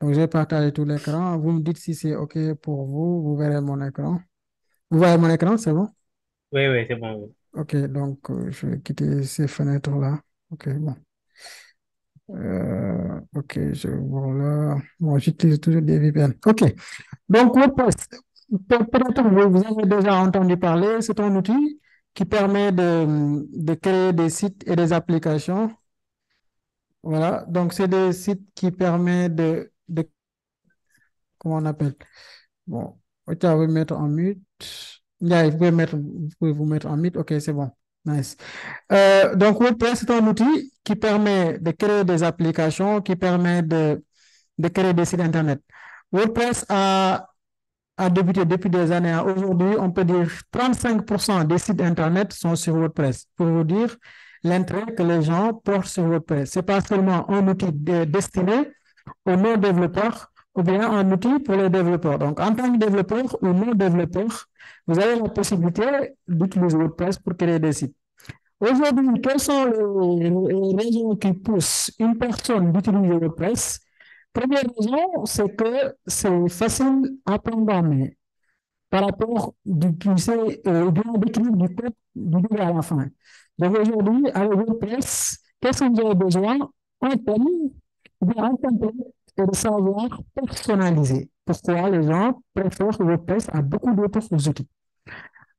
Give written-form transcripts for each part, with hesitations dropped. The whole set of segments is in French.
Donc, j'ai partagé tout l'écran. Vous me dites si c'est OK pour vous. Vous verrez mon écran. Vous voyez mon écran, c'est bon? Oui, oui, c'est bon. Oui. OK, donc je vais quitter ces fenêtres-là. OK, bon. OK, je voilà. Bon, j'utilise toujours des VPN. OK, donc WordPress, peut-être que vous avez déjà entendu parler, c'est un outil qui permet de créer des sites et des applications. Voilà, donc c'est des sites qui permettent comment on appelle? Bon, ok, je vais mettre en mute. Yeah, vous pouvez vous mettre en mute. OK, c'est bon. Nice. Donc, WordPress, c'est un outil qui permet de créer des applications, qui permet de créer des sites Internet. WordPress a débuté depuis des années. Aujourd'hui, on peut dire 35% des sites Internet sont sur WordPress. Pour vous dire l'intérêt que les gens portent sur WordPress. Ce n'est pas seulement un outil destiné aux non-développeurs ou bien un outil pour les développeurs. Donc, en tant que développeur ou non-développeur, vous avez la possibilité d'utiliser WordPress pour créer des sites. Aujourd'hui, quelles sont les raisons qui poussent une personne d'utiliser WordPress? Première raison, c'est que c'est facile à prendre en main par rapport d'utiliser ou bien d'écrire du code du début à la fin. Donc aujourd'hui, avec WordPress, qu'est-ce que vous avez besoin? Un thème, ou bien un template et de savoir personnaliser. Pourquoi les gens préfèrent WordPress à beaucoup d'autres outils.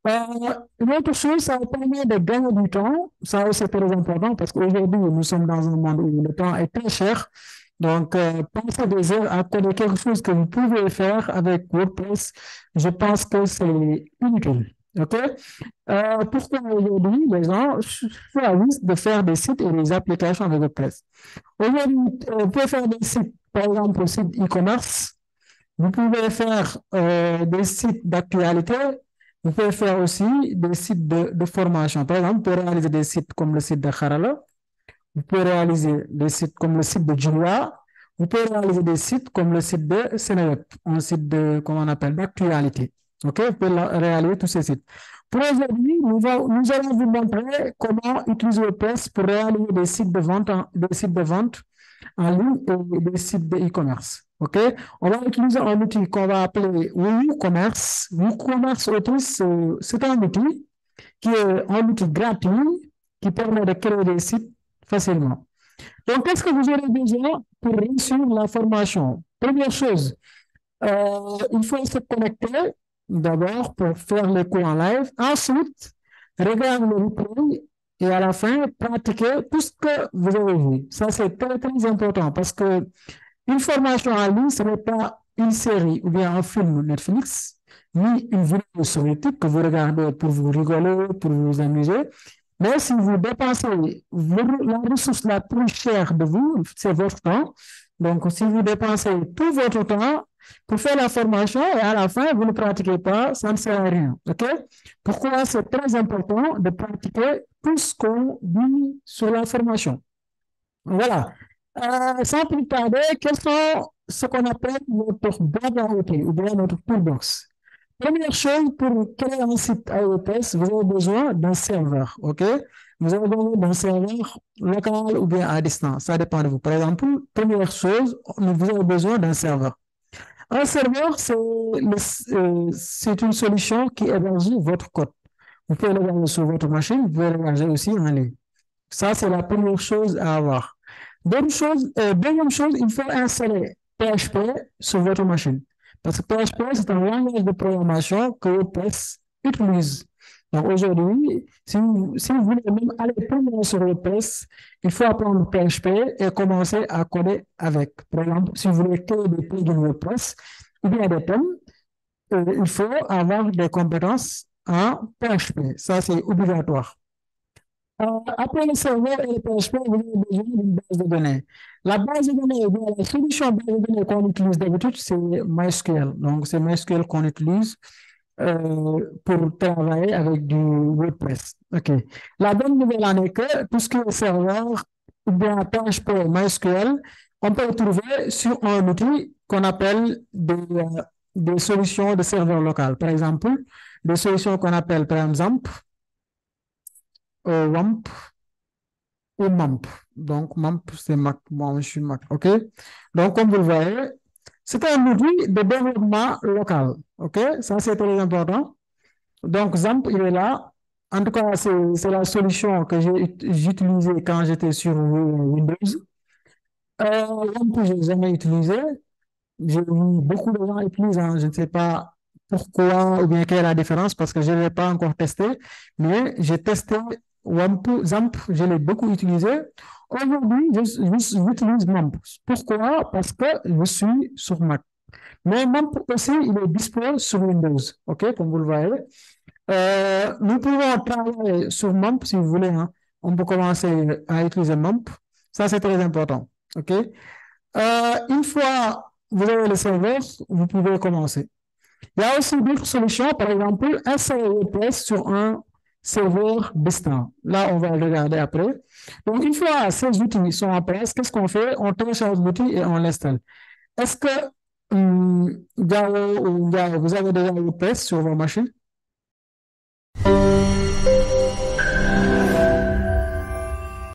Une autre chose, ça permet de gagner du temps. Ça aussi, c'est très important parce qu'aujourd'hui, nous sommes dans un monde où le temps est très cher. Donc, passer des heures à coder quelque chose que vous pouvez faire avec WordPress, je pense que c'est inutile. OK? Pourquoi aujourd'hui, les gens choisissent de faire des sites et des applications avec WordPress? Aujourd'hui, vous pouvez faire des sites, par exemple, le site e-commerce. Vous pouvez faire des sites d'actualité. Vous pouvez faire aussi des sites de formation. Par exemple, vous pouvez réaliser des sites comme le site de Harala. Vous pouvez réaliser des sites comme le site de Julia. Vous pouvez réaliser des sites comme le site de Sénéweb, un site de, comment on appelle, d'actualité. OK? Vous pouvez réaliser tous ces sites. Pour aujourd'hui, nous allons vous montrer comment utiliser WordPress pour réaliser des sites de vente en ligne et des sites de e-commerce. OK? On va utiliser un outil qu'on va appeler WooCommerce. WooCommerce aussi, c'est un outil qui est un outil gratuit qui permet de créer des sites facilement. Donc, qu'est-ce que vous aurez besoin pour réussir la formation? Première chose, il faut se connecter d'abord pour faire les cours en live. Ensuite, regarder le replay et à la fin, pratiquer tout ce que vous avez vu. Ça, c'est très, très important parce que une formation en ligne, ce n'est pas une série ou bien un film Netflix, ni une vidéo sur YouTube que vous regardez pour vous rigoler, pour vous amuser. Mais si vous dépensez la ressource la plus chère de vous, c'est votre temps. Donc, si vous dépensez tout votre temps pour faire la formation et à la fin, vous ne pratiquez pas, ça ne sert à rien. OK? Pourquoi c'est très important de pratiquer tout ce qu'on dit sur la formation? Voilà. Sans plus tarder, quels sont ce qu'on appelle notre boîte à outils ou bien notre toolbox? Première chose, pour créer un site AWS, vous avez besoin d'un serveur, OK? Vous avez besoin d'un serveur local ou bien à distance, ça dépend de vous. Par exemple, première chose, vous avez besoin d'un serveur. Un serveur, c'est une solution qui héberge votre code. Vous pouvez l'héberger sur votre machine, vous pouvez l'héberger aussi en ligne. Ça, c'est la première chose à avoir. Deuxième chose, il faut installer PHP sur votre machine. Parce que PHP, c'est un langage de programmation que WordPress utilise. Donc aujourd'hui, si vous voulez même aller plus loin sur WordPress, il faut apprendre PHP et commencer à coder avec. Par exemple, si vous voulez créer des plugins WordPress ou bien des thèmes, il faut avoir des compétences en PHP. Ça, c'est obligatoire. Après le serveur et le PHP, vous avez besoin d'une base de données. La base de données, ou bien la solution base de données qu'on utilise d'habitude, c'est MySQL. Donc, c'est MySQL qu'on utilise pour travailler avec du WordPress. OK. La bonne nouvelle en est que tout ce qui est serveur ou bien PHP, MySQL, on peut le trouver sur un outil qu'on appelle des solutions de serveur local. Par exemple, des solutions qu'on appelle, par exemple, WAMP ou MAMP. Donc, MAMP, c'est Mac. Moi, je suis Mac. OK? Donc, comme vous le voyez, C'est un outil de développement local. OK? Ça, c'est très important. Donc, XAMPP, il est là. En tout cas, c'est la solution que j'ai utilisée quand j'étais sur Windows. XAMPP, je n'ai jamais utilisé. J'ai vu beaucoup de gens utilisent, hein. Je ne sais pas pourquoi ou bien quelle est la différence parce que je ne l'ai pas encore testé, mais j'ai testé XAMPP, je l'ai beaucoup utilisé. Aujourd'hui, j'utilise MAMP. Pourquoi? Parce que je suis sur Mac. Mais MAMP aussi, il est disponible sur Windows, OK, comme vous le voyez. Nous pouvons travailler sur MAMP si vous voulez, hein. On peut commencer à utiliser MAMP. Ça, c'est très important, OK? Une fois vous avez le serveur, vous pouvez commencer. Il y a aussi d'autres solutions, par exemple, installer WordPress sur un serveur distant. Là, on va le regarder après. Donc, une fois ces outils sont en place, qu'est-ce qu'on fait? On télécharge l'outil et on l'installe. Est-ce que Garo ou Garo, vous avez déjà WordPress sur vos machines?